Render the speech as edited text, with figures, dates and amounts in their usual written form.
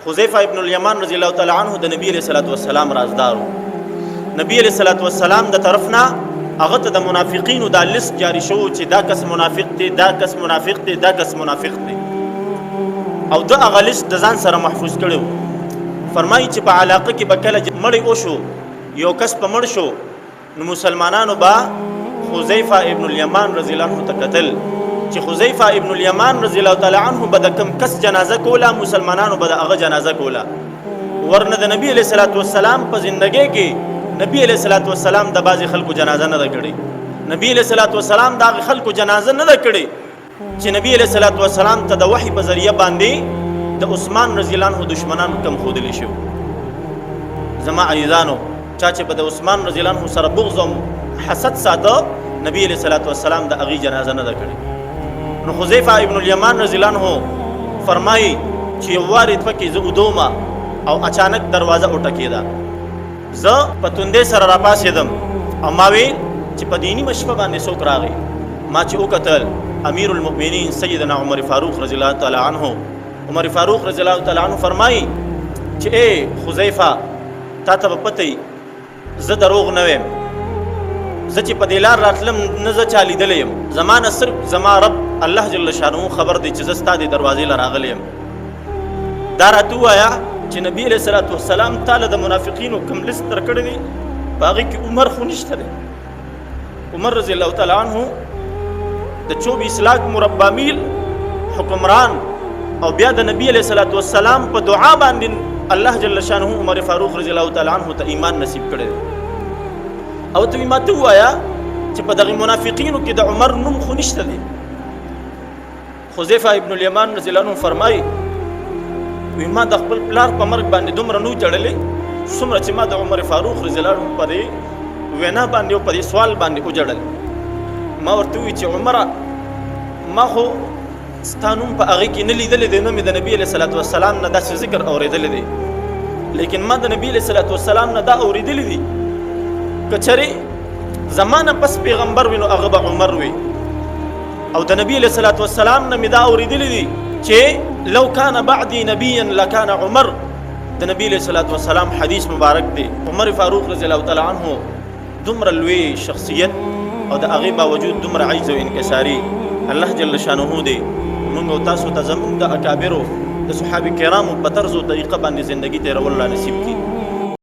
حذیفه ابن الیمان رضی الله تعالی عنہ د نبی علیہ الصلوۃ والسلام رازدارو. نبی علیہ الصلوۃ والسلام د طرفنا هغه ته د منافقینو دا لیست جاری شو چې دا کس منافق دی، دا کس منافق دی، دا کس منافق دی، او د هغه لیست د ځان سره محفوظ کړو. فرمایي چې په علاقه کې به کله مړی وشو، یو کس په مړ شو، نو مسلمانانو با حذیفه ابن الیمان رضی الله عنه ته کتل چې حذیفه ابن الیمان رضی الله تعالی عنه به د کم کس جنازه کوله، مسلمانانو به د هغه جنازه کوله. ورنه د نبی علیہ الصلوۃ والسلام په زندګۍ کې نبی علیہ الصلوۃ والسلام د بعضی خلکو جنازه نه ده کړې. نبی علیہ الصلوۃ والسلام د خلکو جنازه نه ده کړې چې نبی علیہ الصلوۃ والسلام ته د وحی په ذریعہ باندې د عثمان رضی الله عنه دشمنان کم خودلی شو. زما عزیزانو، چا چې په د عثمان رضی الله عنه سره بغض او حسد ساته، نبی علیہ الصلوۃ والسلام د هغه جنازه نه ده کړې. نو حذیفه ابن الیمان رضی الله عنه فرمایي چې یو وارد پکې زه ودومه او اچانک دروازه وټکېده. زه په توندې سره راپاسېدم او ما ویل چې په دیني مشفه باندې څوک راغی. ما چې وکتل امیر المؤمنین سیدنا عمر فاروق رضی الله تعالی عنه. عمر فاروق رضی الله تعالی عنه فرمایي چې اے حذیفه، تا ته به پته زه دروغ نه ویم، زه چې په دې لار راتلم نه زه چا لیدلی یم، زما نه صرف زما رب الله جل شانه خبر دی چې زه ستا د دروازې له راغلی یم. دا راته ووایه چې نبی علیہ الصلوۃ والسلام تعالی د منافقینو کوم لیست درکړی دی، په هغې کې عمر خو نشته دی. عمر رضی الله تعالی عنه د 24 لاک مربع میل حکمران، او بیا د نبی علیہ الصلوۃ والسلام په دعا باندې الله جل شانه عمر فاروق رضی الله تعالی عنه ته ایمان نصیب کړی دی. او ته ما ته ووایه چې په دغه منافقینو کې د عمر نوم خو نشته دی. حذیفه ابن الیمان رضی الله عنه فرمایي وی ما د خپل پلار په مرګ باندې دومره نو جړلې څومره چې ما د عمر فاروق رضی الله عنه په دې وینا باندې او په دې سوال باندې وجړل. ما ورته وی چې عمره، ما خو ستا نوم په هغې کې نه لیدلی دی، نه مې د نبي علیہ الصلوۃ والسلام نه داسې ذکر اورېدلی دی، لیکن ما د نبي علیہ الصلوۃ والسلام نه دا اورېدلی دي که چېرې زما نه پس پیغمبر وي نو هغه به عمر وي. او د نبي علیہ الصلوۃ والسلام نه مې دا اورېدلی دي چې لو کان بعدی نبیا لکان عمر. د نبی علیہ الصلوۃ والسلام حدیث مبارک دی. عمر فاروق رضی الله تعالی عنه دومره لوی شخصیت او د هغې باوجود دومره عجز او انکساري، الله جل شانه دی موږ او تاسو ته زموږ د اکابرو د صحابه کرامو په طرز او طریقه باندې زندگی تېرول الله نصیب کړي.